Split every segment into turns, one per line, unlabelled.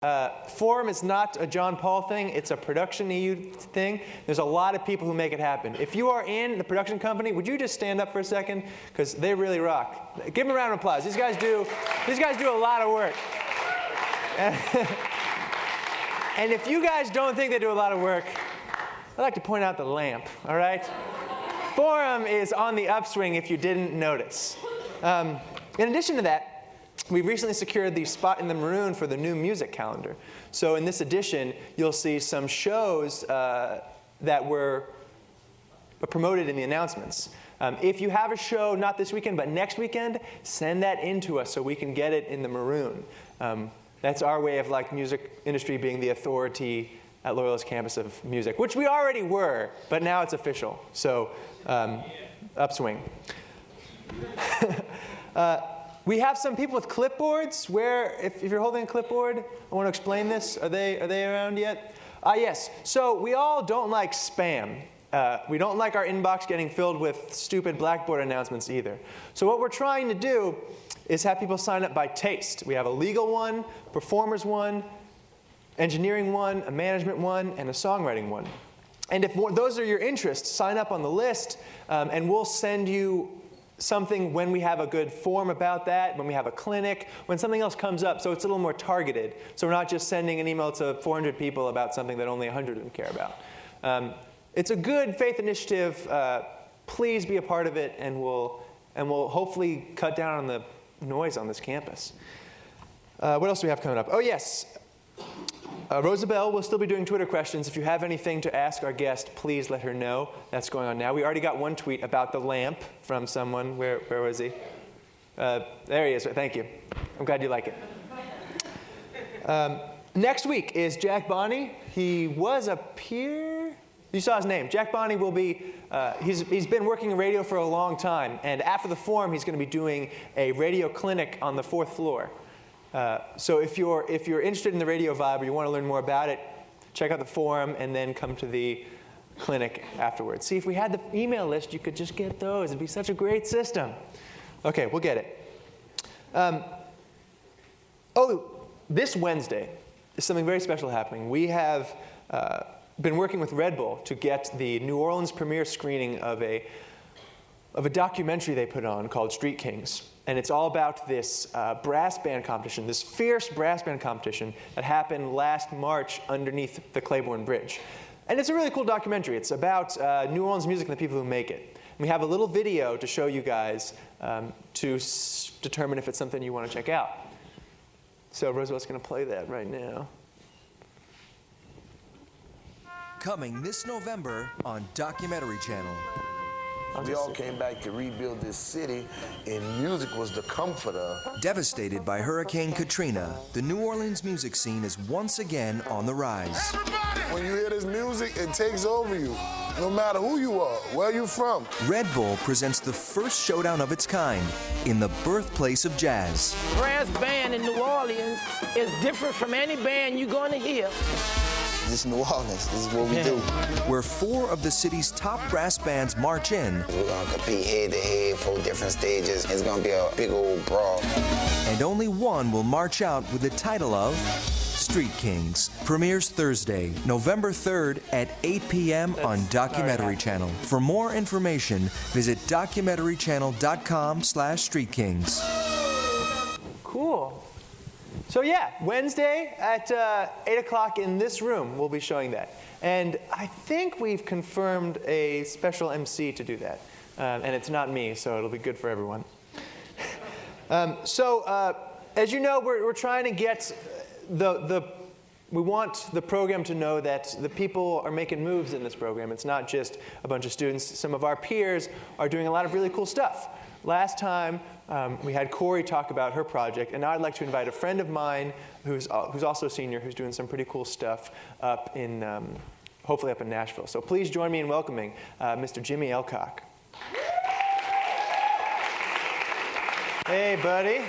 Forum is not a John Paul thing. It's a production EU thing. There's a lot of people who make it happen. If you are in the production company, would you just stand up for a second? Because they really rock. Give them a round of applause. These guys do a lot of work. And if you guys don't think they do a lot of work, I'd like to point out the lamp, all right? Forum is on the upswing if you didn't notice. In addition to that, we recently secured the spot in the maroon for the new music calendar. So in this edition, you'll see some shows that were promoted in the announcements. If you have a show, not this weekend, but next weekend, send that in to us so we can get it in the maroon. That's our way of like music industry being the authority at Loyola's campus of music, which we already were, but now it's official. So upswing. We have some people with clipboards. Where, if you're holding a clipboard, I want to explain this. Are they around yet? Yes. So we all don't like spam. We don't like our inbox getting filled with stupid Blackboard announcements either. So what we're trying to do is have people sign up by taste. We have a legal one, performers one, engineering one, a management one, and a songwriting one. And if those are your interests, sign up on the list, and we'll send you something when we have a good form about that, when we have a clinic, when something else comes up, so it's a little more targeted. So we're not just sending an email to 400 people about something that only 100 of them care about. It's a good faith initiative. Please be a part of it, and we'll hopefully cut down on the noise on this campus. What else do we have coming up? Oh, yes. Rosabelle will still be doing Twitter questions. If you have anything to ask our guest, please let her know. That's going on now. We already got one tweet about the lamp from someone. Where was he? There he is. Thank you. I'm glad you like it. Next week is Jack Bonney. He was a peer. You saw his name. Jack Bonney will be, he's been working in radio for a long time. And after the forum, he's going to be doing a radio clinic on the 4th floor. So if you're interested in the radio vibe or you want to learn more about it, check out the forum and then come to the clinic afterwards. See, if we had the email list, you could just get those. It'd be such a great system. Okay, we'll get it. This Wednesday is something very special happening. We have been working with Red Bull to get the New Orleans premiere screening of a documentary they put on called Street Kings. And it's all about this brass band competition, this fierce brass band competition that happened last March underneath the Claiborne Bridge. And it's a really cool documentary. It's about New Orleans music and the people who make it. And we have a little video to show you guys to determine if it's something you want to check out. So Roosevelt's going to play that right now.
Coming this November on Documentary Channel.
We all came back to rebuild this city, and music was the comforter.
Devastated by Hurricane Katrina, the New Orleans music scene is once again on the rise.
Everybody! When you hear this music, it takes over you, no matter who you are, where you from.
Red Bull presents the first showdown of its kind in the birthplace of jazz.
Brass band in New Orleans is different from any band you're going to hear.
This is New Orleans. This is what we do.
Where 4 of the city's top brass bands march in.
We're going to compete head-to-head, 4 different stages. It's going to be a big old brawl.
And only one will march out with the title of Street Kings. Premieres Thursday, November 3rd at 8 p.m. on Documentary Channel. For more information, visit documentarychannel.com/streetkings.
Cool. So yeah, Wednesday at 8 o'clock in this room, we'll be showing that. And I think we've confirmed a special MC to do that. And it's not me, so it'll be good for everyone. As you know, we're trying to get we want the program to know that the people are making moves in this program. It's not just a bunch of students. Some of our peers are doing a lot of really cool stuff. Last time, we had Corey talk about her project, and now I'd like to invite a friend of mine who's also a senior, who's doing some pretty cool stuff up in, hopefully up in Nashville. So please join me in welcoming Mr. Jimmy Elcock. Hey, buddy.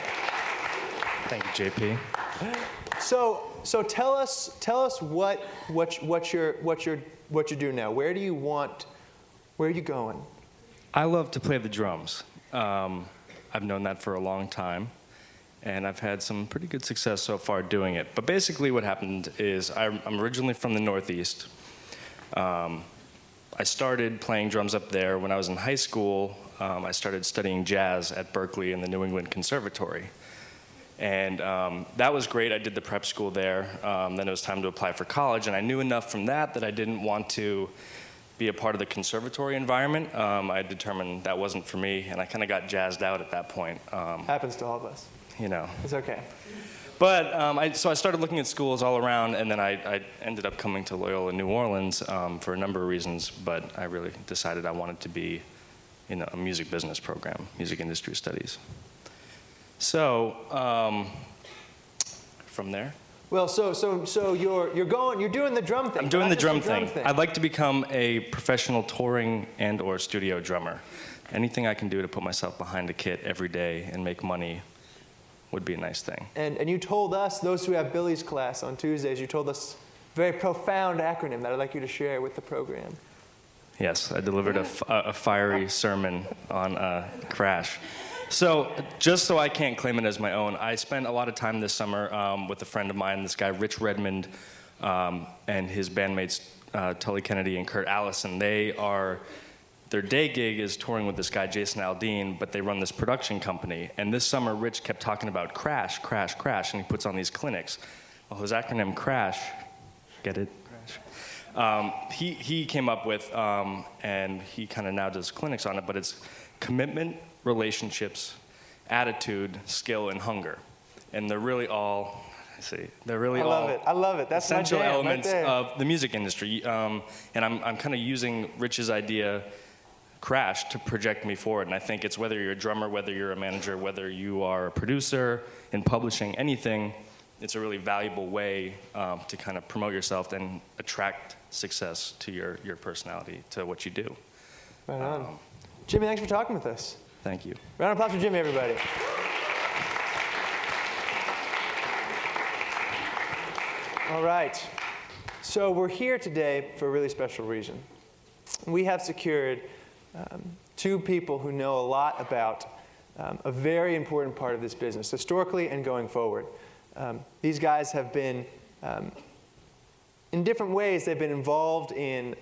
Thank you, JP.
So tell us what you do now. Where are you going?
I love to play the drums. I've known that for a long time. and I've had some pretty good success so far doing it. But basically what happened is I'm originally from the Northeast. I started playing drums up there when I was in high school. I started studying jazz at Berklee in the New England Conservatory. And that was great. I did the prep school there. Then it was time to apply for college, and I knew enough from that I didn't want to be a part of the conservatory environment. I determined that wasn't for me, and I kind of got jazzed out at that point.
Happens to all of us.
You know.
It's okay.
But so I started looking at schools all around, and then I ended up coming to Loyola, New Orleans for a number of reasons, but I really decided I wanted to be in a music business program, music industry studies. So from there.
Well, so you're doing the drum thing.
I'm doing the drum thing.
thing.
I'd like to become a professional touring and/or studio drummer. Anything I can do to put myself behind a kit every day and make money would be a nice thing.
And you told us, those who have Billy's class on Tuesdays, you told us a very profound acronym that I'd like you to share with the program.
Yes, I delivered a fiery sermon on Crash. So, just so I can't claim it as my own, I spent a lot of time this summer with a friend of mine, this guy Rich Redmond, and his bandmates Tully Kennedy and Kurt Allison. Their day gig is touring with this guy Jason Aldean, but they run this production company. And this summer, Rich kept talking about Crash, Crash, Crash, and he puts on these clinics. Well, his acronym Crash, get it? He came up with, and he kind of now does clinics on it, but it's commitment, relationships, attitude, skill, and hunger. And they're really all, I love it. That's essential elements of the music industry. And I'm kind of using Rich's idea, Crash, to project me forward. And I think it's whether you're a drummer, whether you're a manager, whether you are a producer in publishing, anything, it's a really valuable way to kind of promote yourself and attract success to your personality, to what you do.
Right on. Jimmy, thanks for talking with us.
Thank you.
Round of applause for Jimmy, everybody. All right. So we're here today for a really special reason. We have secured two people who know a lot about a very important part of this business, historically and going forward. These guys have been, in different ways, they've been involved in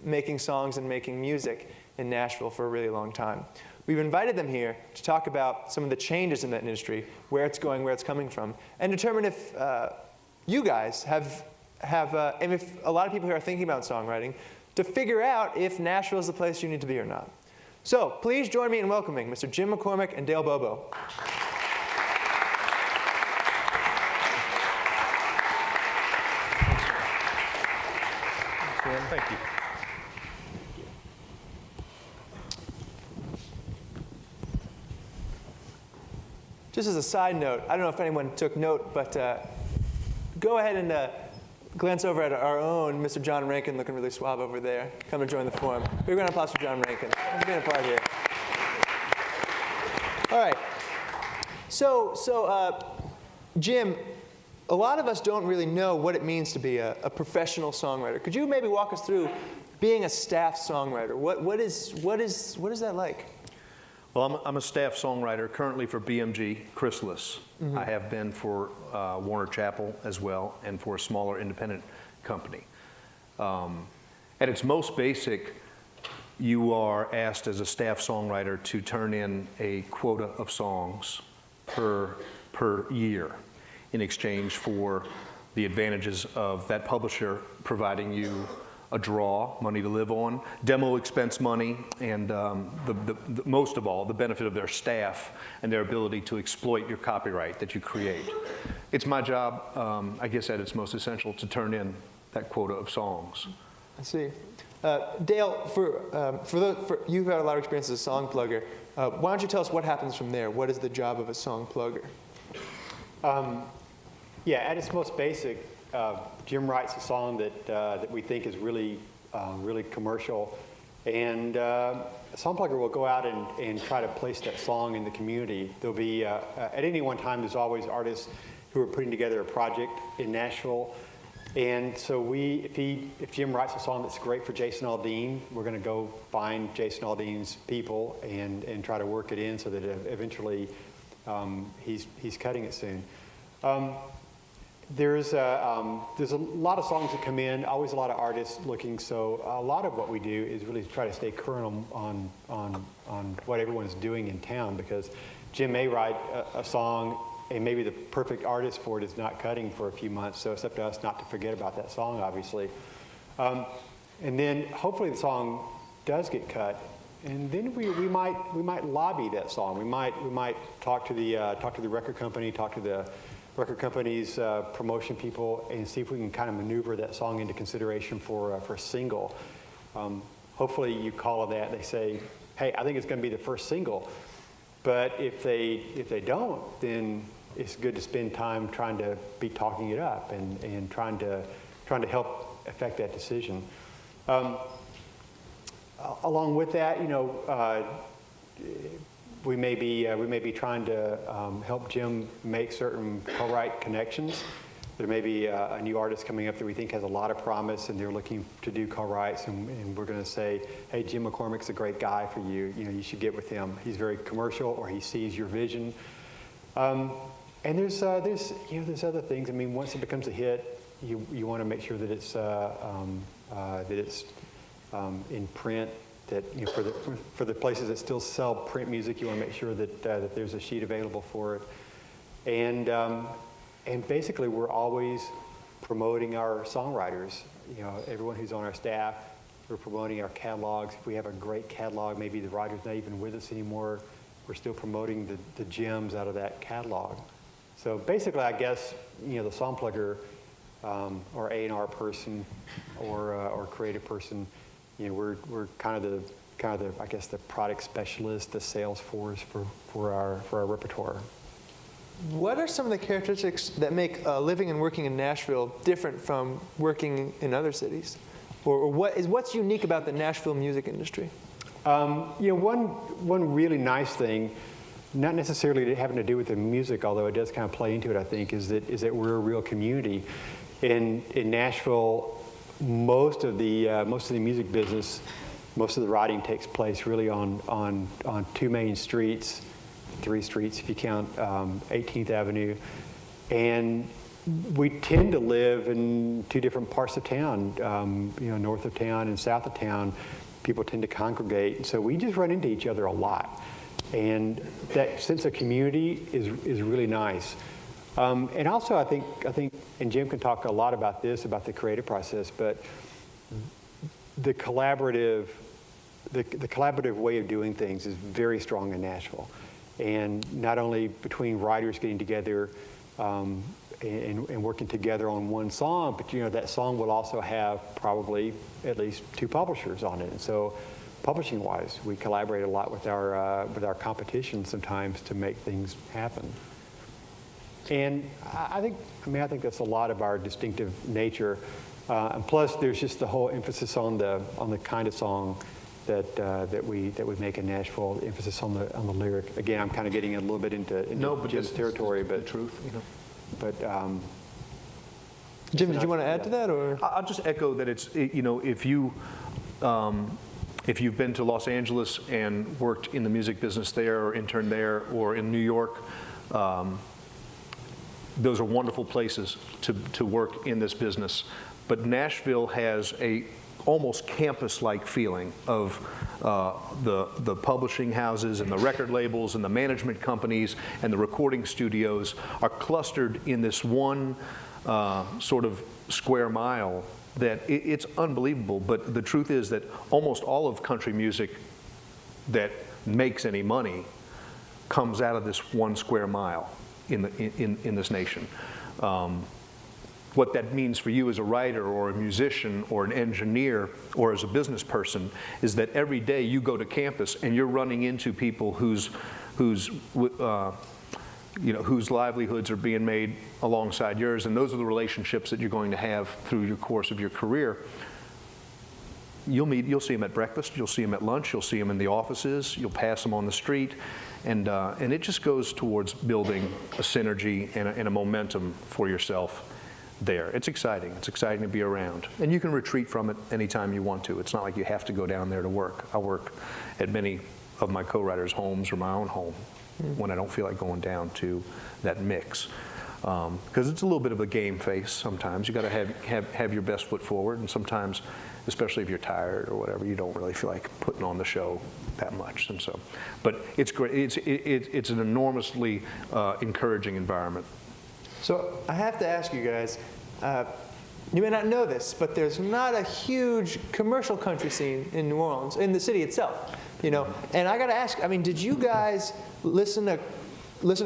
making songs and making music in Nashville for a really long time. We've invited them here to talk about some of the changes in that industry, where it's going, where it's coming from, and determine if you guys have and if a lot of people here are thinking about songwriting, to figure out if Nashville is the place you need to be or not. So please join me in welcoming Mr. Jim McCormick and Dale Bobo.
Thank you.
Just as a side note, I don't know if anyone took note, but go ahead and glance over at our own Mr. John Rankin, looking really suave over there. Come and join the forum. Big round of applause for John Rankin. Thanks for being a part here. All right. So Jim, a lot of us don't really know what it means to be a professional songwriter. Could you maybe walk us through being a staff songwriter? What is that like?
Well, I'm a staff songwriter currently for BMG Chrysalis. I have been for Warner Chappell as well, and for a smaller independent company. At its most basic, you are asked as a staff songwriter to turn in a quota of songs per year in exchange for the advantages of that publisher providing you a draw, money to live on, demo expense money, and most of all, the benefit of their staff and their ability to exploit your copyright that you create. It's my job, I guess at its most essential, to turn in that quota of songs.
I see. Dale, you've had a lot of experience as a song plugger. Why don't you tell us what happens from there? What is the job of a song plugger?
Yeah, at its most basic, Jim writes a song that we think is really commercial, and a song plugger will go out and try to place that song in the community. There'll be, at any one time, there's always artists who are putting together a project in Nashville, and so if Jim writes a song that's great for Jason Aldean, we're going to go find Jason Aldean's people and try to work it in so that it eventually He's cutting it soon. There's a lot of songs that come in, always a lot of artists looking, so a lot of what we do is really try to stay current on what everyone's doing in town, because Jim may write a song and maybe the perfect artist for it is not cutting for a few months, so it's up to us not to forget about that song, obviously. And then hopefully the song does get cut, and then we might lobby that song. We might talk to the record company, talk to the record company's promotion people, and see if we can kind of maneuver that song into consideration for a single. Hopefully you call that, they say, hey, I think it's going to be the first single. But if they don't, then it's good to spend time trying to be talking it up and trying to help affect that decision. Along with that, we may be trying to help Jim make certain co-write connections. There may be a new artist coming up that we think has a lot of promise, and they're looking to do co-writes, and we're going to say, hey, Jim McCormick's a great guy for you. You should get with him. He's very commercial, or he sees your vision. And there's other things. I mean, once it becomes a hit, you want to make sure that it's in print. That for the places that still sell print music, you want to make sure that that there's a sheet available for it. And basically, we're always promoting our songwriters. Everyone who's on our staff, we're promoting our catalogs. If we have a great catalog, maybe the writer's not even with us anymore, we're still promoting the gems out of that catalog. So basically, I guess the song plugger or A&R person or creative person, we're kind of the I guess the product specialist, the sales force for our repertoire.
What are some of the characteristics that make living and working in Nashville different from working in other cities? Or what's unique about the Nashville music industry? One really nice thing, not necessarily having to do with the music, although it does kind of play into it, I think, is that we're a real community. In Nashville, most of the music business, most of the writing takes place really on two main streets, 3 streets if you count 18th Avenue, and we tend to live in 2 different parts of town, north of town and south of town. People tend to congregate, so we just run into each other a lot, and that sense of community is really nice. And also, I think, and Jim can talk a lot about this, about the creative process, but the collaborative way of doing things is very strong in Nashville. And not only between writers getting together and working together on one song, but that song will also have probably at least 2 publishers on it. And so, publishing-wise, we collaborate a lot with our competition sometimes to make things happen. And I think that's a lot of our distinctive nature. And plus, there's just the whole emphasis on the kind of song that we make in Nashville. The emphasis on the lyric. Again, I'm kind of getting a little bit into Jim's territory, but the truth, But Jim, did you want to add to that, or?
I'll just echo that it's if you've been to Los Angeles and worked in the music business there, or interned there, or in New York. Those are wonderful places to work in this business. But Nashville has a almost campus-like feeling of the publishing houses and the record labels and the management companies and the recording studios are clustered in this one sort of square mile that it's unbelievable. But the truth is that almost all of country music that makes any money comes out of this one square mile in this nation. What that means for you as a writer or a musician or an engineer or as a business person is that every day you go to campus and you're running into people whose livelihoods are being made alongside yours, and those are the relationships that you're going to have through your course of your career. You'll see them at breakfast, you'll see them at lunch, you'll see them in the offices, you'll pass them on the street, and it just goes towards building a synergy and a momentum for yourself there. It's exciting. It's exciting to be around. And you can retreat from it anytime you want to. It's not like you have to go down there to work. I work at many of my co-writers' homes or my own home. when I don't feel like going down to that mix. Because it's a little bit of a game face sometimes. You got to have your best foot forward, and sometimes, especially if you're tired or whatever, you don't really feel like putting on the show that much. And so, but it's great. It's an enormously encouraging environment.
So I have to ask you guys, you may not know this, but there's not a huge commercial country scene in New Orleans, in the city itself, you know. And I got to ask, I mean, did you guys listen to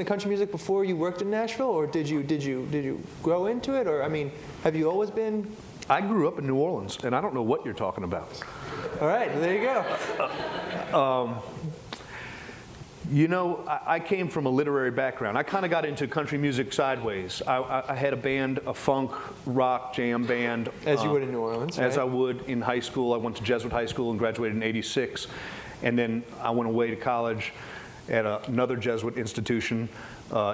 country music before you worked in Nashville, or did you grow into it, or I mean, have you always been?
I grew up in New Orleans, and I don't know what you're talking about.
All right, well, there you go.
You know, I came from a literary background. I kind of got into country music sideways. I had a band, a funk, rock, jam band.
As you would in New Orleans, right?
As I would in high school. I went to Jesuit High School and graduated in '86. And then I went away to college at another Jesuit institution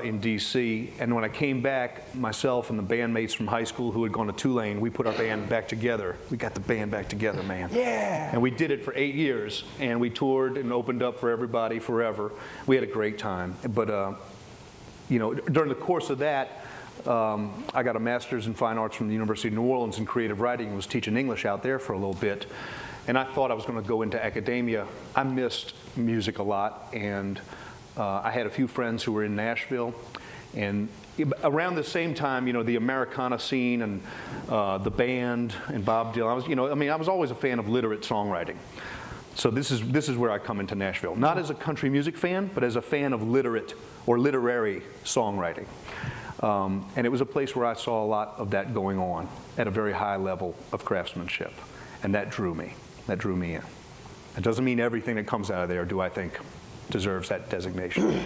in D.C. And when I came back, myself and the bandmates from high school who had gone to Tulane, we put our band back together. We got the band back together, man.
Yeah.
And we did it for 8 years, and we toured and opened up for everybody forever. We had a great time. But, you know, during the course of that, I got a master's in fine arts from the University of New Orleans in creative writing and was teaching English out there for a little bit. And I thought I was going to go into academia. I missed music a lot, and I had a few friends who were in Nashville. And around the same time, you know, the Americana scene and the band and Bob Dylan, I was always a fan of literate songwriting. So this is where I come into Nashville. Not as a country music fan, but as a fan of literate or literary songwriting. And it was a place where I saw a lot of that going on at a very high level of craftsmanship. And that drew me. That drew me in. It doesn't mean everything that comes out of there, do I think, deserves that designation.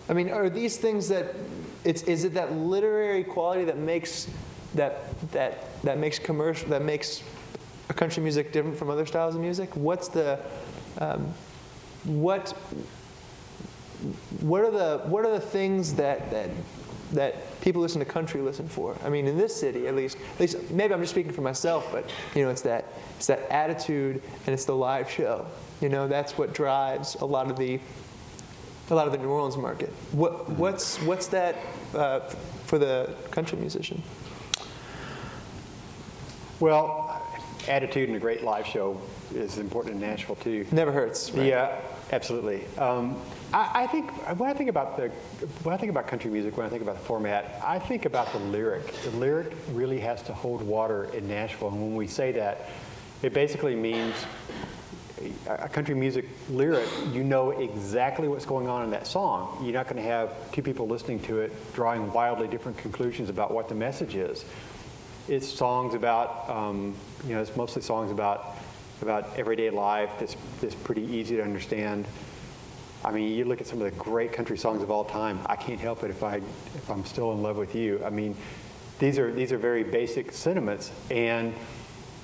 I mean, are these things that is it that literary quality that makes makes a country music different from other styles of music? What's the what are the things that people listen to country listen for? I mean, in this city, at least maybe I'm just speaking for myself, but you know, it's that attitude and it's the live show. You know, that's what drives a lot of the New Orleans market. What's that for the country musician?
Well, attitude and a great live show is important in Nashville too.
Never hurts. Right?
Yeah, absolutely. I think when I think about country music, when I think about the format, I think about the lyric. The lyric really has to hold water in Nashville, and when we say that, it basically means a country music lyric. You know exactly what's going on in that song. You're not going to have two people listening to it drawing wildly different conclusions about what the message is. It's songs about, it's mostly songs about everyday life that's pretty easy to understand. I mean, you look at some of the great country songs of all time. I can't help it if I'm still in love with you. I mean, these are very basic sentiments, and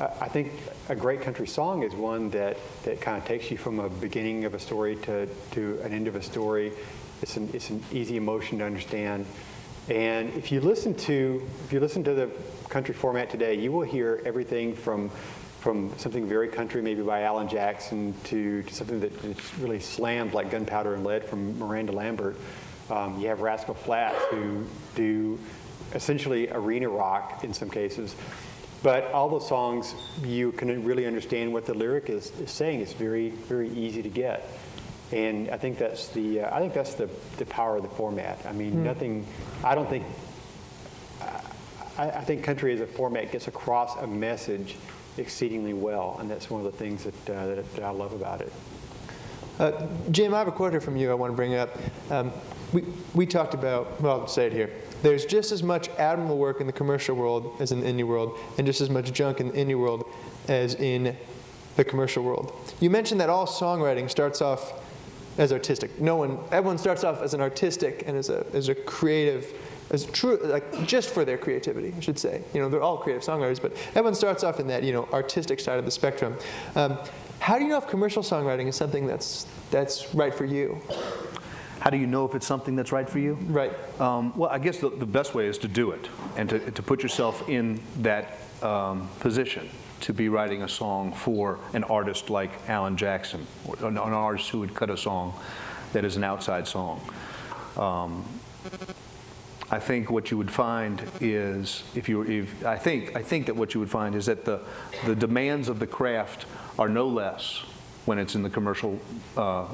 I think a great country song is one that kind of takes you from a beginning of a story to an end of a story. It's an easy emotion to understand, and if you listen to the country format today, you will hear everything from something very country, maybe by Alan Jackson, to something that really slammed like Gunpowder and Lead from Miranda Lambert. You have Rascal Flatts, who do essentially arena rock in some cases. But all those songs, you can really understand what the lyric is saying. It's very, very easy to get. And I think that's the power of the format. I mean, I think country as a format gets across a message exceedingly well, and that's one of the things that I love about it.
Jim, I have a quote here from you I want to bring up. We talked about, well, I'll say it here. There's just as much admirable work in the commercial world as in the indie world, and just as much junk in the indie world as in the commercial world. You mentioned that all songwriting starts off as artistic. Everyone starts off as an artistic and as a creative, as true, like just for their creativity, I should say. You know, they're all creative songwriters, but everyone starts off in that, you know, artistic side of the spectrum. How do you know if commercial songwriting is something that's right for you?
How do you know if it's something that's right for you?
Right.
Well, I guess the best way is to do it and to put yourself in that position, to be writing a song for an artist like Alan Jackson, or an artist who would cut a song that is an outside song. I think what you would find is, I think that what you would find is that the demands of the craft are no less when it's in the commercial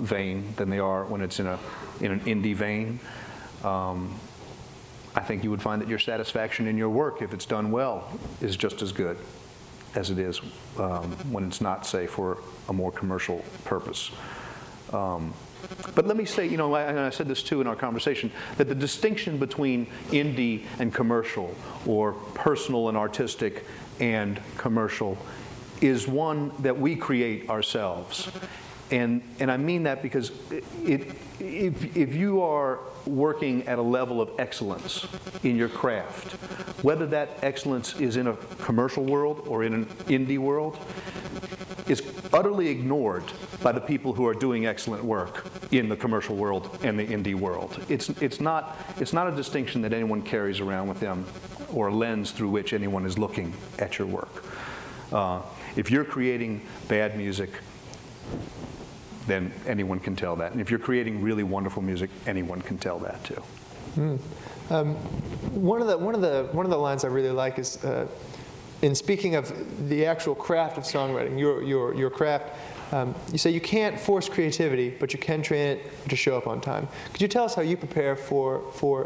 vein than they are when it's in an indie vein. I think you would find that your satisfaction in your work, if it's done well, is just as good as it is when it's not, say, for a more commercial purpose. But let me say, and I said this too in our conversation, that the distinction between indie and commercial, or personal and artistic and commercial, is one that we create ourselves. And I mean that because if you are working at a level of excellence in your craft, whether that excellence is in a commercial world or in an indie world, is utterly ignored by the people who are doing excellent work in the commercial world and the indie world. It's not a distinction that anyone carries around with them, or a lens through which anyone is looking at your work. If you're creating bad music, then anyone can tell that. And if you're creating really wonderful music, anyone can tell that too.
One of the lines I really like is, in speaking of the actual craft of songwriting, your craft, you say you can't force creativity, but you can train it to show up on time. Could you tell us how you prepare for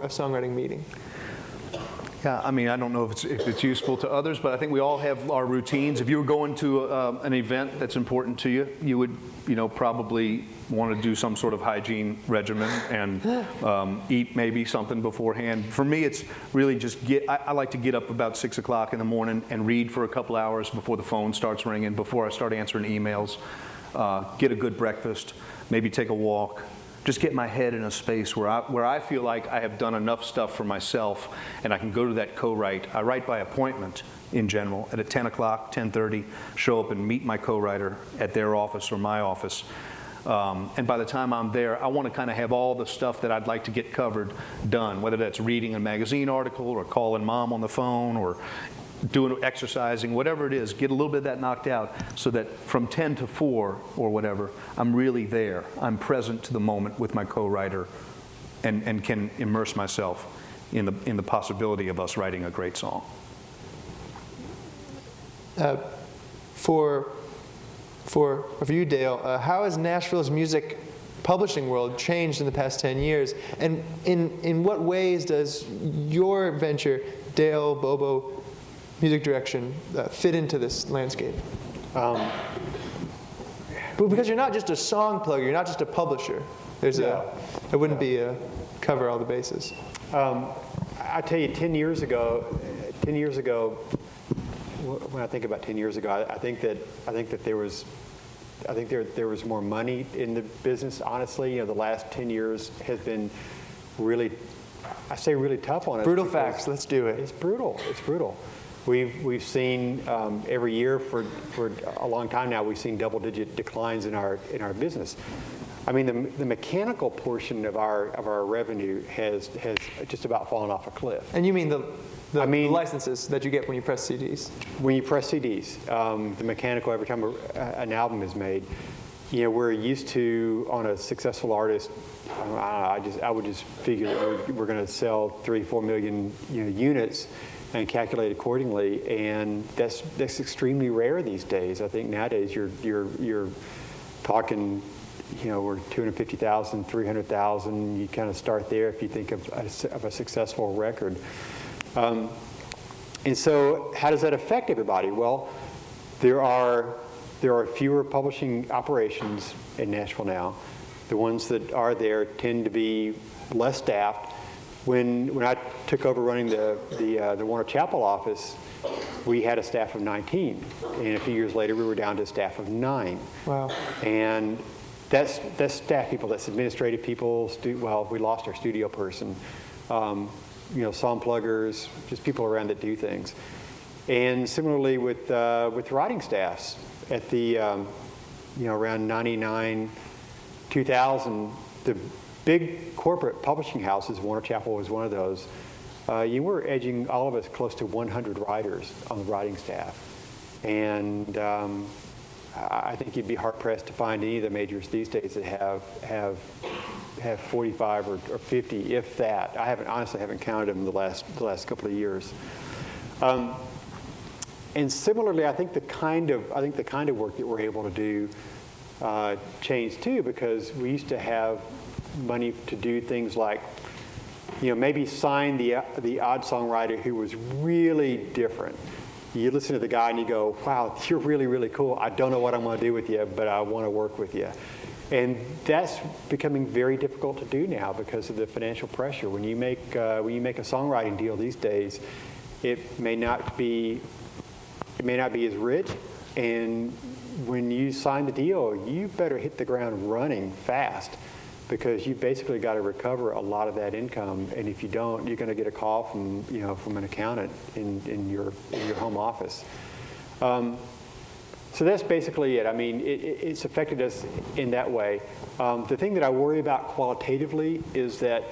a songwriting meeting?
Yeah, I mean, I don't know if it's useful to others, but I think we all have our routines. If you were going to an event that's important to you, you would, probably want to do some sort of hygiene regimen and eat maybe something beforehand. For me, it's really just I like to get up about 6 o'clock in the morning and read for a couple hours before the phone starts ringing, before I start answering emails, get a good breakfast, maybe take a walk. Just get my head in a space where I feel like I have done enough stuff for myself and I can go to that co-write. I write by appointment in general at 10 o'clock, 10:30, show up and meet my co-writer at their office or my office. And by the time I'm there, I want to kind of have all the stuff that I'd like to get covered done, whether that's reading a magazine article or calling mom on the phone or doing exercising, whatever it is, get a little bit of that knocked out so that from 10 to 4 or whatever, I'm really there. I'm present to the moment with my co-writer and can immerse myself in the possibility of us writing a great song.
For you, Dale, how has Nashville's music publishing world changed in the past 10 years? And in what ways does your venture, Dale, Bobo, music direction, fit into this landscape? But because you're not just a song plugger, you're not just a publisher. It wouldn't be a cover all the bases.
I tell you, 10 years ago, when I think about 10 years ago, I think that there was more money in the business. Honestly, the last 10 years has been really tough on us.
Brutal facts. Let's do it.
It's brutal. It's brutal. We've seen every year for a long time now. We've seen double-digit declines in our business. I mean, the mechanical portion of our revenue has just about fallen off a cliff.
And you mean the licenses that you get when you press CDs?
When you press CDs, the mechanical, every time an album is made, we're used to, on a successful artist, I would just figure that we're going to sell 3-4 million units and calculate accordingly, and that's extremely rare these days. I think nowadays you're talking, we're 250,000, 300,000. You kind of start there if you think of a successful record. And so, how does that affect everybody? Well, there are fewer publishing operations in Nashville now. The ones that are there tend to be less staffed. When I took over running the Warner Chappell office, we had a staff of 19, and a few years later we were down to a staff of 9.
Wow!
And that's staff people, that's administrative people. We lost our studio person, song pluggers, just people around that do things. And similarly with writing staffs, at the around 99, 2000, the big corporate publishing houses, Warner Chappell was one of those, you were edging all of us close to 100 writers on the writing staff. And I think you'd be hard pressed to find any of the majors these days that have 45 or 50, if that. I honestly haven't counted them the last couple of years. And similarly, I think the kind of work that we're able to do changed too, because we used to have money to do things like, maybe sign the odd songwriter who was really different. You listen to the guy and you go, wow, you're really, really cool. I don't know what I'm going to do with you, but I want to work with you. And that's becoming very difficult to do now because of the financial pressure. When you make a songwriting deal these days, it may not be as rich, and when you sign the deal, you better hit the ground running fast, because you've basically got to recover a lot of that income, and if you don't, you're going to get a call from an accountant in your home office. So that's basically it. I mean, it's affected us in that way. The thing that I worry about qualitatively is that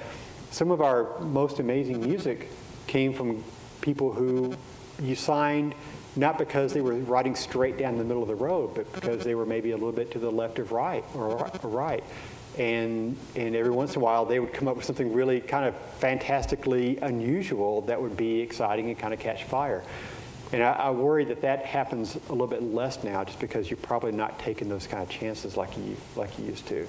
some of our most amazing music came from people who you signed not because they were riding straight down the middle of the road, but because they were maybe a little bit to the left of right or right. And every once in a while, they would come up with something really kind of fantastically unusual that would be exciting and kind of catch fire. And I worry that happens a little bit less now, just because you're probably not taking those kind of chances like you used to.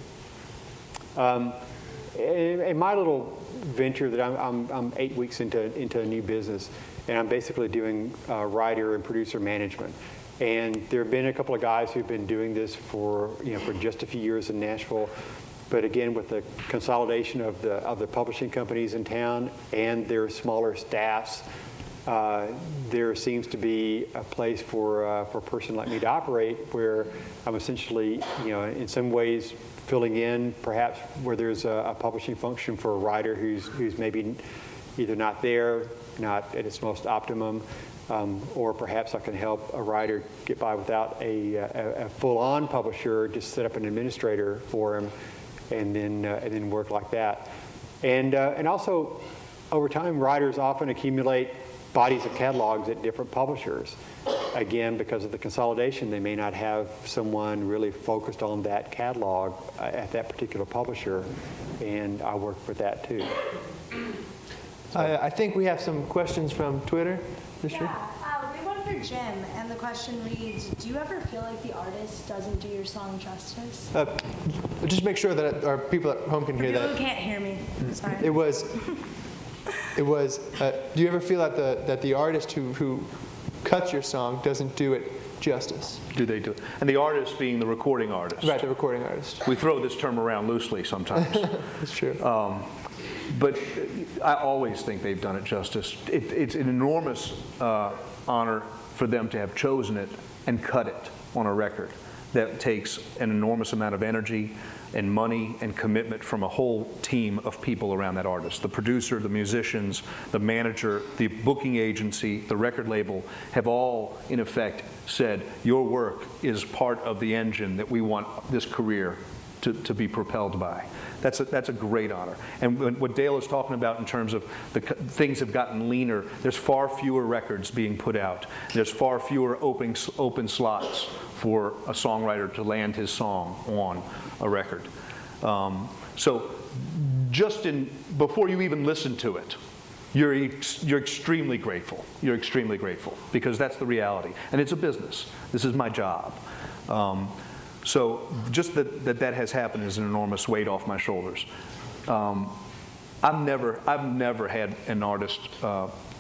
In my little venture that I'm 8 weeks into a new business, and I'm basically doing writer and producer management. And there have been a couple of guys who've been doing this for just a few years in Nashville. But again, with the consolidation of the publishing companies in town and their smaller staffs, there seems to be a place for a person like me to operate, where I'm essentially, in some ways filling in, perhaps where there's a publishing function for a writer who's maybe either not there, not at its most optimum, or perhaps I can help a writer get by without a full-on publisher, just set up an administrator for him, and then work like that. And also, over time, writers often accumulate bodies of catalogs at different publishers. Again, because of the consolidation, they may not have someone really focused on that catalog at that particular publisher, and I work with that too.
I think we have some questions from Twitter.
We have one for Jim, and the question reads, do you ever feel like the artist doesn't do your song justice?
Just make sure that our people at home can hear that.
People who can't hear me, sorry.
It was, do you ever feel that the artist who cuts your song doesn't do it justice?
Do they do it? And the artist being the recording artist.
Right, the recording artist.
We throw this term around loosely sometimes.
That's true.
But I always think they've done it justice. It's an enormous honor for them to have chosen it and cut it on a record. That takes an enormous amount of energy and money and commitment from a whole team of people around that artist. The producer, the musicians, the manager, the booking agency, the record label have all, in effect, said, your work is part of the engine that we want this career to be propelled by. That's a great honor. And what Dale is talking about in terms of things have gotten leaner, there's far fewer records being put out. There's far fewer open slots for a songwriter to land his song on a record. So just before you even listen to it, you're extremely grateful. You're extremely grateful, because that's the reality. And it's a business. This is my job. So just that has happened is an enormous weight off my shoulders. I've never had an artist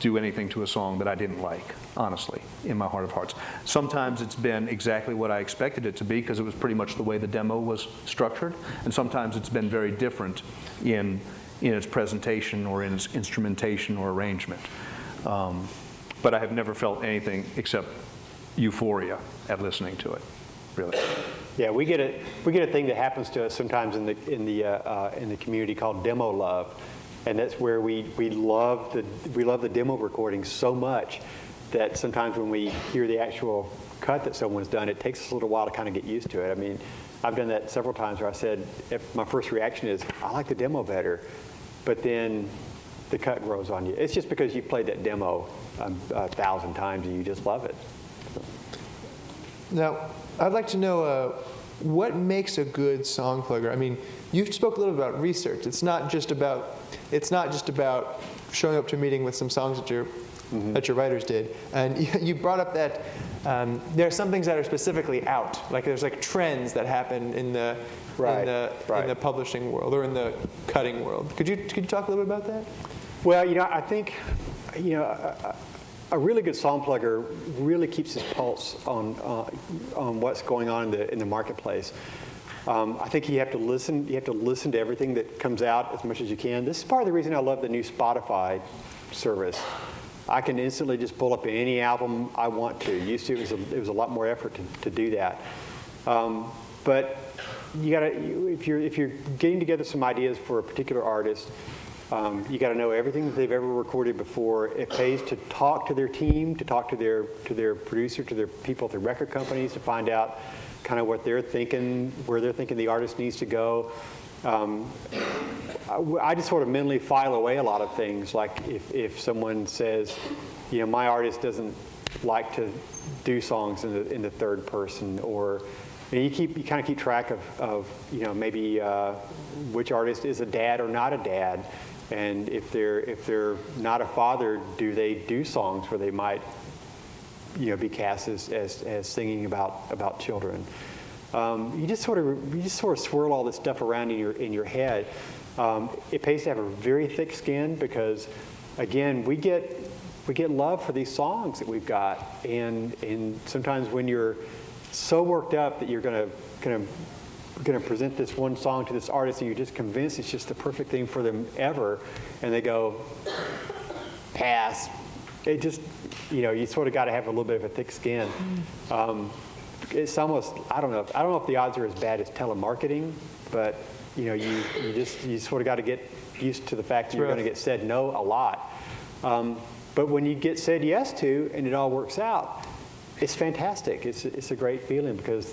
do anything to a song that I didn't like, honestly, in my heart of hearts. Sometimes it's been exactly what I expected it to be, because it was pretty much the way the demo was structured, and sometimes it's been very different in its presentation or in its instrumentation or arrangement. But I have never felt anything except euphoria at listening to it, really.
Yeah, we get a thing that happens to us sometimes in the community called demo love, and that's where we love the demo recording so much that sometimes when we hear the actual cut that someone's done, it takes us a little while to kind of get used to it. I mean, I've done that several times where I said, my first reaction is, I like the demo better, but then the cut grows on you. It's just because you've played that demo 1,000 times and you just love it.
Now, I'd like to know what makes a good song plugger. I mean, you spoke a little bit about research. It's not just about showing up to a meeting with some songs that your writers did. And you brought up that there are some things that are specifically out. Like there's like trends that happen in the in the publishing world or in the cutting world. Could you talk a little bit about that?
Well, I think, a really good song plugger really keeps his pulse on what's going on in the marketplace. I think you have to listen. You have to listen to everything that comes out as much as you can. This is part of the reason I love the new Spotify service. I can instantly just pull up any album I want to. Used to, it was a lot more effort to do that. But you gotta, if you're getting together some ideas for a particular artist, you got to know everything that they've ever recorded before. It pays to talk to their team, to talk to their producer, to their people at the record companies, to find out kind of what they're thinking, where they're thinking the artist needs to go. I just sort of mentally file away a lot of things. Like if someone says, my artist doesn't like to do songs in the third person, or you kind of keep track of maybe which artist is a dad or not a dad. And if they're not a father, do they do songs where they might, be cast as singing about children? You just sort of swirl all this stuff around in your head. It pays to have a very thick skin because, again, we get love for these songs that we've got, and sometimes when you're so worked up that you're going to present this one song to this artist and you're just convinced it's just the perfect thing for them ever, and they go, pass. It just, you sort of got to have a little bit of a thick skin. It's almost, I don't know if the odds are as bad as telemarketing, but you sort of got to get used to the fact that you're going to get said no a lot. But when you get said yes to and it all works out, it's fantastic. It's a great feeling because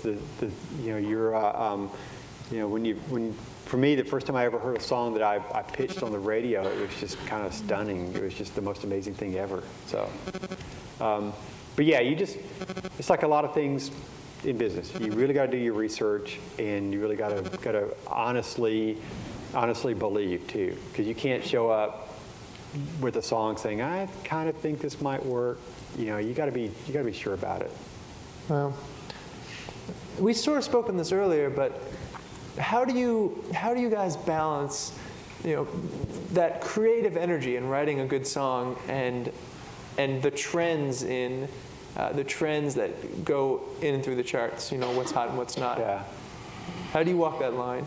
for me, the first time I ever heard a song that I pitched on the radio, it was just kind of stunning. It was just the most amazing thing ever. So, but yeah, it's like a lot of things in business. You really got to do your research, and you really got to honestly believe too, because you can't show up with a song saying, I kind of think this might work. You got to be sure about it.
Well, we sort of spoke on this earlier, but how do you guys balance, that creative energy in writing a good song and the trends that go in and through the charts? What's hot and what's not.
Yeah.
How do you walk that line?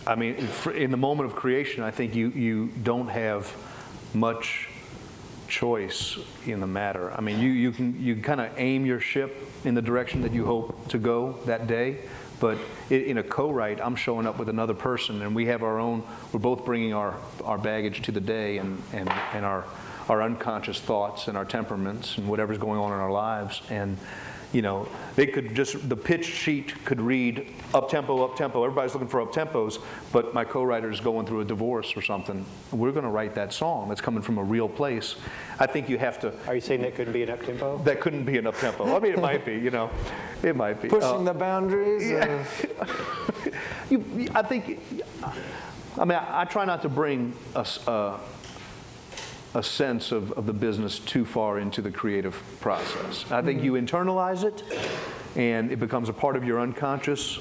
I mean, in the moment of creation, I think you don't have much choice in the matter. I mean, you can kind of aim your ship in the direction that you hope to go that day, but in a co-write, I'm showing up with another person, and we have our own. We're both bringing our baggage to the day, and our unconscious thoughts and our temperaments and whatever's going on in our lives. And they could the pitch sheet could read up tempo. Everybody's looking for up tempos, but my co-writer is going through a divorce or something. We're going to write that song that's coming from a real place. I think you have to.
Are you saying that couldn't be an up tempo?
That couldn't be an up tempo. I mean, it might be. It might be
pushing the boundaries.
Yeah. I think. I mean, I try not to bring a sense of the business too far into the creative process. I think you internalize it, and it becomes a part of your unconscious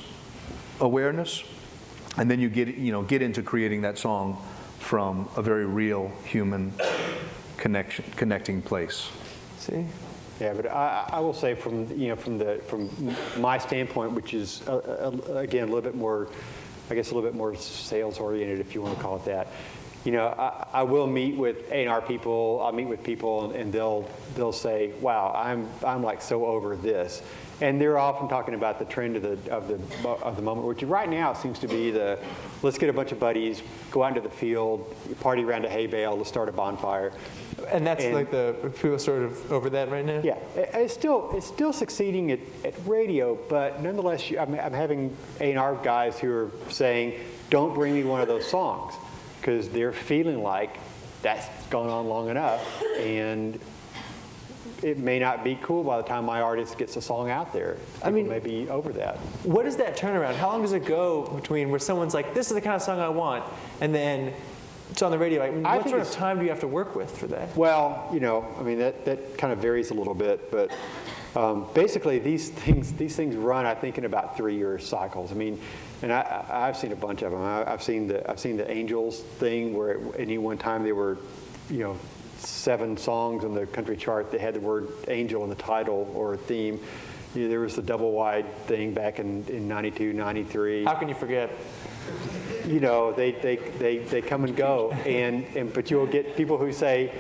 awareness, and then you get into creating that song from a very real human connecting place.
See?
Yeah, but I will say from my standpoint, which is again a little bit more, I guess a little bit more sales oriented, if you want to call it that. I will meet with A&R people. I'll meet with people, and they'll say, "Wow, I'm like so over this," and they're often talking about the trend of the moment, which right now seems to be let's get a bunch of buddies, go out into the field, party around a hay bale, let's start a bonfire.
And that's like the people sort of over that right now.
Yeah, it's still succeeding at radio, but nonetheless, I'm having A&R guys who are saying, "Don't bring me one of those songs." Because they're feeling like that's gone on long enough, and it may not be cool by the time my artist gets a song out there. People may be over that.
What is that turnaround? How long does it go between where someone's like, this is the kind of song I want, and then it's on the radio? Like, what sort of time do you have to work with for that?
Well, that kind of varies a little bit, but basically these things run, I think, in about 3-year cycles. I mean, and I've seen a bunch of them. I've seen the Angels thing where at any one time there were, 7 songs on the country chart that had the word angel in the title or a theme. There was the double wide thing back in 92, 93.
How can you forget?
They come and go, but you'll get people who say,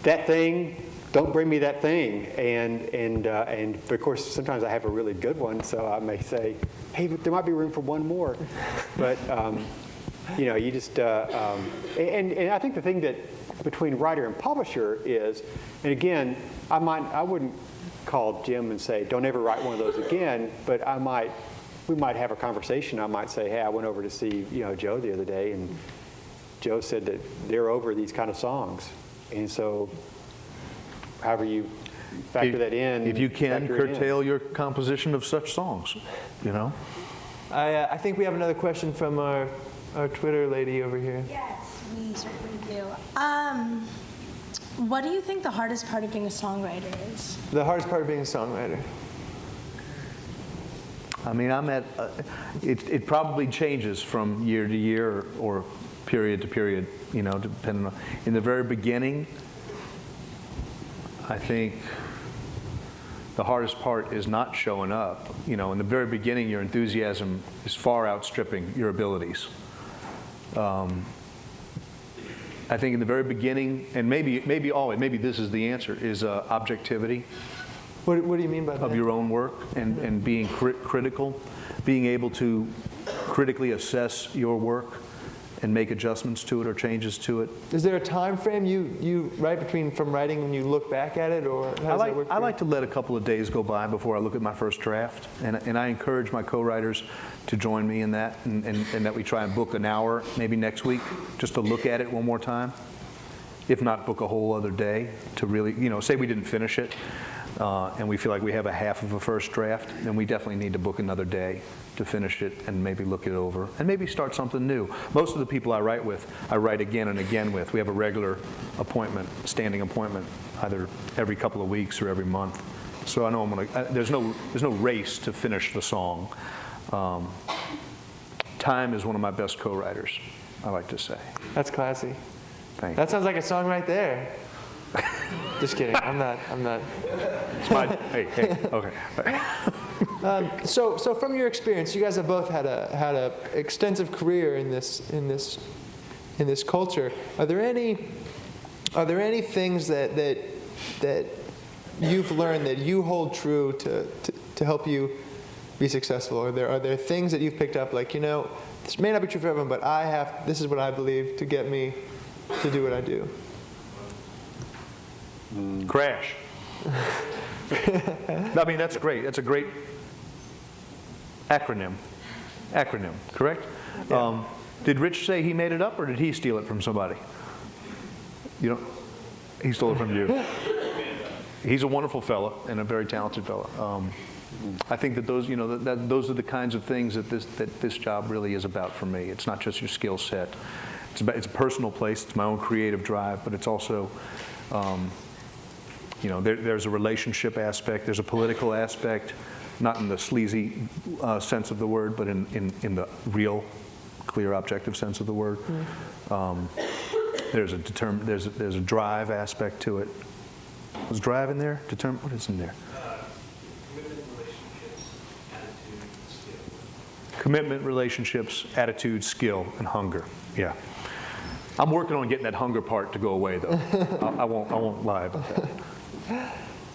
that thing, don't bring me that thing, and of course sometimes I have a really good one, so I may say, hey, but there might be room for one more, but you just and I think the thing that between writer and publisher is, and again, I wouldn't call Jim and say, don't ever write one of those again, but we might have a conversation. I might say, hey, I went over to see Joe the other day, and Joe said that they're over these kind of songs, and so however you factor that in.
If you can curtail your composition of such songs,
I think we have another question from our Twitter lady over here.
Yes, we certainly do. What do you think the hardest part of being a songwriter is?
The hardest part of being a songwriter?
I mean, it probably changes from year to year or period to period, depending on. In the very beginning, I think the hardest part is not showing up. In the very beginning, your enthusiasm is far outstripping your abilities. I think in the very beginning, and maybe this is the answer, is objectivity.
What do you mean by that?
Of your own work and being critical, being able to critically assess your work and make adjustments to it or changes to it.
Is there a time frame you write from writing when you look back at it, or how does that work?
I like to let a couple of days go by before I look at my first draft, and I encourage my co-writers to join me in that, and that we try and book an hour maybe next week just to look at it one more time. If not, book a whole other day to really, say we didn't finish it, and we feel like we have a half of a first draft, then we definitely need to book another day to finish it and maybe look it over and maybe start something new. Most of the people I write with, I write again and again with. We have a regular appointment, standing appointment, either every couple of weeks or every month. So I know there's no race to finish the song. Time is one of my best co-writers, I like to say.
That's classy.
Thank you.
That sounds like a song right there. Just kidding. I'm not.
Hey. Okay.
So from your experience, you guys have both had a extensive career in this culture. Are there any things that you've learned that you hold true to help you be successful? Are there things that you've picked up, like, this may not be true for everyone, but this is what I believe to get me to do what I do?
Crash. I mean, that's great. That's a great acronym, correct? Yeah. Did Rich say he made it up, or did he steal it from somebody? He stole it from you. He's a wonderful fella and a very talented fella. I think that those, those are the kinds of things that this job really is about for me. It's not just your skill set. It's a personal place. It's my own creative drive, but it's also, there's a relationship aspect. There's a political aspect, not in the sleazy sense of the word, but in the real, clear, objective sense of the word. There's a drive aspect to it. Was drive in there? What is in there? Commitment, relationships, attitude, skill, and hunger. Yeah. I'm working on getting that hunger part to go away, though. I won't lie about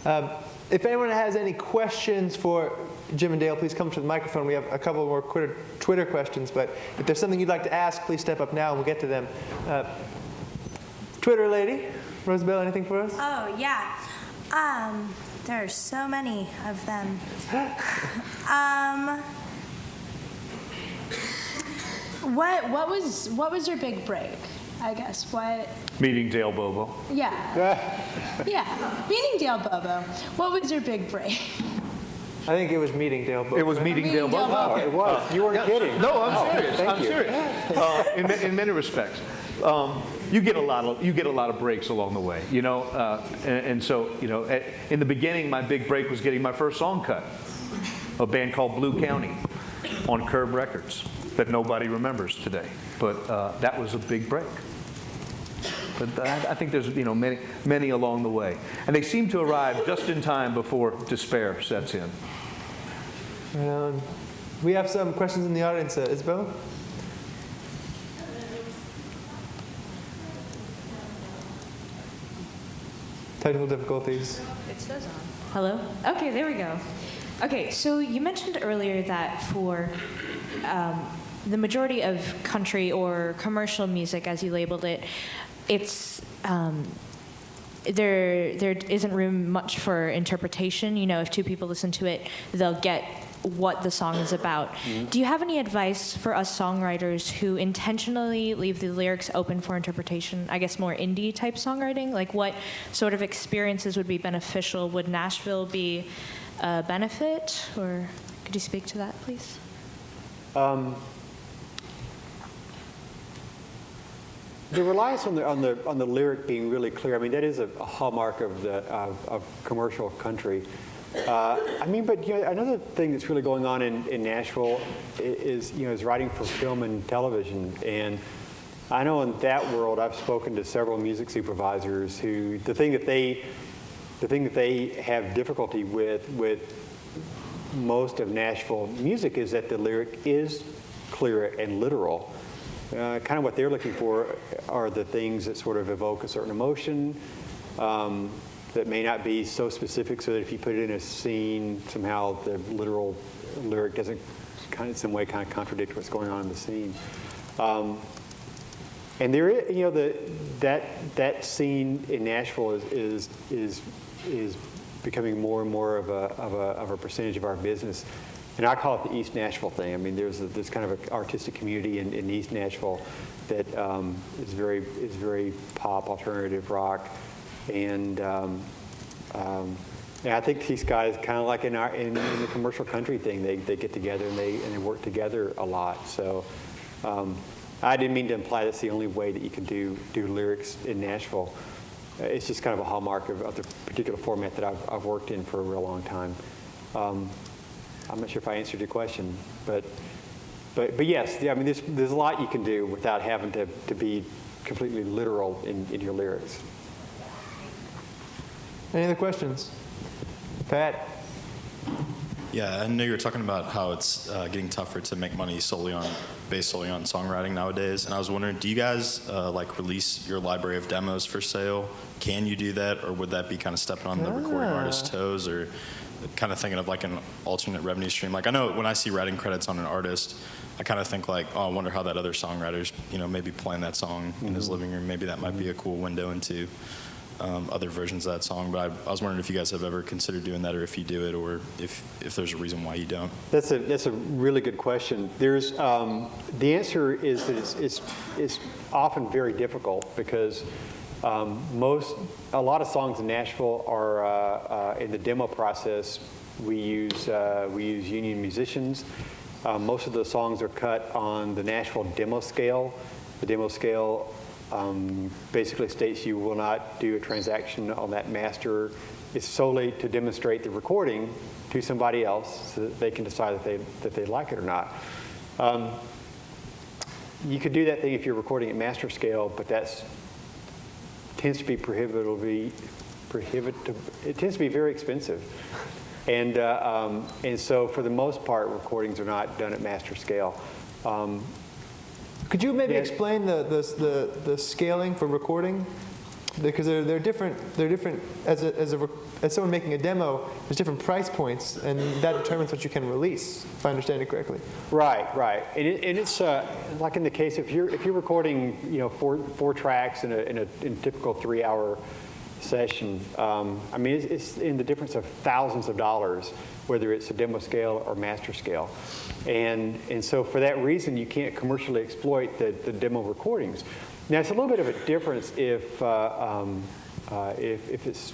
that.
If anyone has any questions for Jim and Dale, please come to the microphone. We have a couple more Twitter questions, but if there's something you'd like to ask, please step up now and we'll get to them. Twitter lady, Rosabelle, anything for us?
Oh, yeah. There are so many of them. What was your big break? I guess. What?
Meeting Dale Bobo.
Yeah. Yeah. Meeting Dale Bobo. What was your big break?
I think it was meeting Dale Bobo.
It was meeting Dale Bobo.
Oh, it was. You weren't kidding.
No, I'm serious.
thank
I'm
you.
serious. In many respects, you get a lot of breaks along the way, you know. And so, you know, in the beginning, my big break was getting my first song cut, a band called Blue County, on Curb Records, that nobody remembers today. But that was a big break. But I think there's, you know, many along the way, and they seem to arrive just in time before despair sets in.
We have some questions in the audience. Isabel? Technical difficulties.
It says on. Hello? Okay, there we go. Okay, so you mentioned earlier that for the majority of country or commercial music, as you labeled it, it's there isn't room much for interpretation. You know, if two people listen to it, they'll get what the song is about. Mm-hmm. Do you have any advice for us songwriters who intentionally leave the lyrics open for interpretation? I guess more indie type songwriting? Like what sort of experiences would be beneficial? Would Nashville be a benefit? Or could you speak to that, please?
The reliance on the lyric being really clear, I mean, that is a hallmark of commercial country. I mean, but you know, another thing that's really going on in Nashville is writing for film and television. And I know in that world, I've spoken to several music supervisors who the thing that they have difficulty with most of Nashville music is that the lyric is clear and literal. Kind of what they're looking for are the things that sort of evoke a certain emotion that may not be so specific, so that if you put it in a scene, somehow the literal lyric doesn't in some way contradict what's going on in the scene. And there is, you know, that scene in Nashville is becoming more and more of a percentage of our business. And I call it the East Nashville thing. I mean, there's kind of an artistic community in East Nashville that is very pop, alternative rock, and I think these guys kind of like in the commercial country thing, they get together and they work together a lot. So I didn't mean to imply that's the only way that you can do lyrics in Nashville. It's just kind of a hallmark of the particular format that I've worked in for a real long time. I'm not sure if I answered your question, but yes, I mean, there's a lot you can do without having to be completely literal in your lyrics.
Any other questions? Pat?
Yeah, I know you were talking about how it's getting tougher to make money based solely on songwriting nowadays, and I was wondering, do you guys release your library of demos for sale? Can you do that, or would that be kind of stepping on the recording artist's toes, or kind of thinking of like an alternate revenue stream? Like I know when I see writing credits on an artist, I kind of think like, oh, I wonder how that other songwriter's, maybe playing that song in his living room. Maybe that might be a cool window into other versions of that song. But I was wondering if you guys have ever considered doing that, or if you do it, or if there's a reason why you don't. That's
a really good question. There's the answer is that it's often very difficult because a lot of songs in Nashville are in the demo process. We use union musicians. Most of the songs are cut on the Nashville demo scale. The demo scale basically states you will not do a transaction on that master. It's solely to demonstrate the recording to somebody else so that they can decide that they like it or not. You could do that thing if you're recording at master scale, but that's tends to be prohibitive. It tends to be very expensive, and so for the most part, recordings are not done at master scale.
Could you maybe explain the scaling for recording? Because they're different. They're different as someone making a demo. There's different price points, and that determines what you can release. If I understand it correctly.
Right. And it's like in the case if you're recording four tracks in a typical 3-hour session. I mean it's in the difference of thousands of dollars, whether it's a demo scale or master scale, and so for that reason you can't commercially exploit the demo recordings. Now it's a little bit of a difference if it's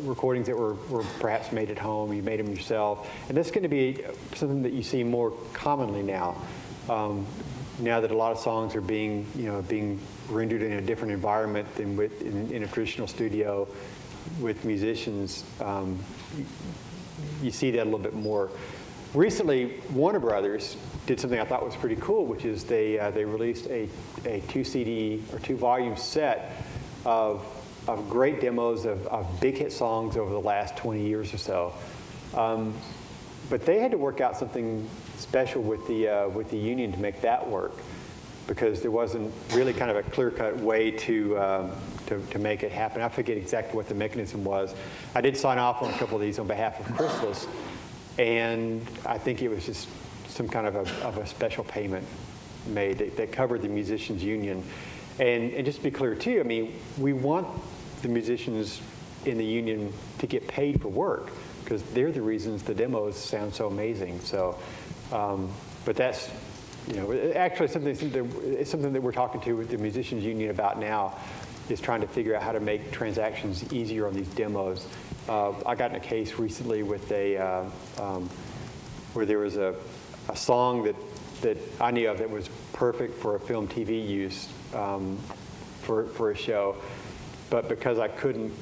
recordings that were perhaps made at home, you made them yourself, and that's going to be something that you see more commonly now. Now that a lot of songs are being rendered in a different environment than in a traditional studio with musicians, you see that a little bit more. Recently, Warner Brothers did something I thought was pretty cool, which is they released a 2 CD or 2 volume set of great demos of big hit songs over the last 20 years or so. But they had to work out something special with the union to make that work, because there wasn't really kind of a clear-cut way to make it happen. I forget exactly what the mechanism was. I did sign off on a couple of these on behalf of Chrysalis, and I think it was just some kind of a special payment made that covered the musicians' union. And just to be clear too, I mean, we want the musicians in the union to get paid for work, because they're the reasons the demos sound so amazing. So, but that's, actually something that we're talking to with the musicians' union about now, is trying to figure out how to make transactions easier on these demos. I got in a case recently with where there was a song that I knew of that was perfect for a film TV use for a show, but because I couldn't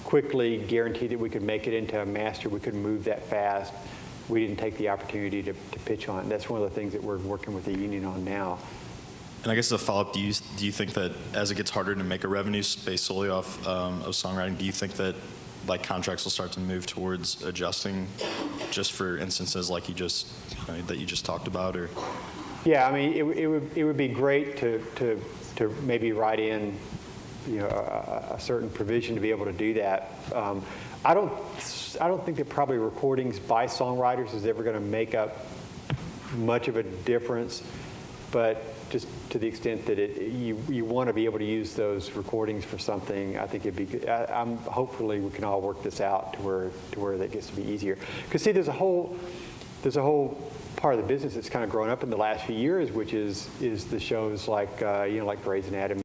quickly guarantee that we could make it into a master, we couldn't move that fast, we didn't take the opportunity to pitch on it. And that's one of the things that we're working with the union on now.
And I guess as a follow-up, do you think that as it gets harder to make a revenue based solely off of songwriting, do you think that like contracts will start to move towards adjusting, just for instances like that you just talked about? Or
yeah, I mean, it would be great to maybe write in a certain provision to be able to do that. I don't think that probably recordings by songwriters is ever going to make up much of a difference, but just to the extent that you want to be able to use those recordings for something, I think it'd be good. Hopefully we can all work this out to where that gets to be easier. Because see, there's a whole part of the business that's kind of grown up in the last few years, which is the shows like like Grey's Anatomy.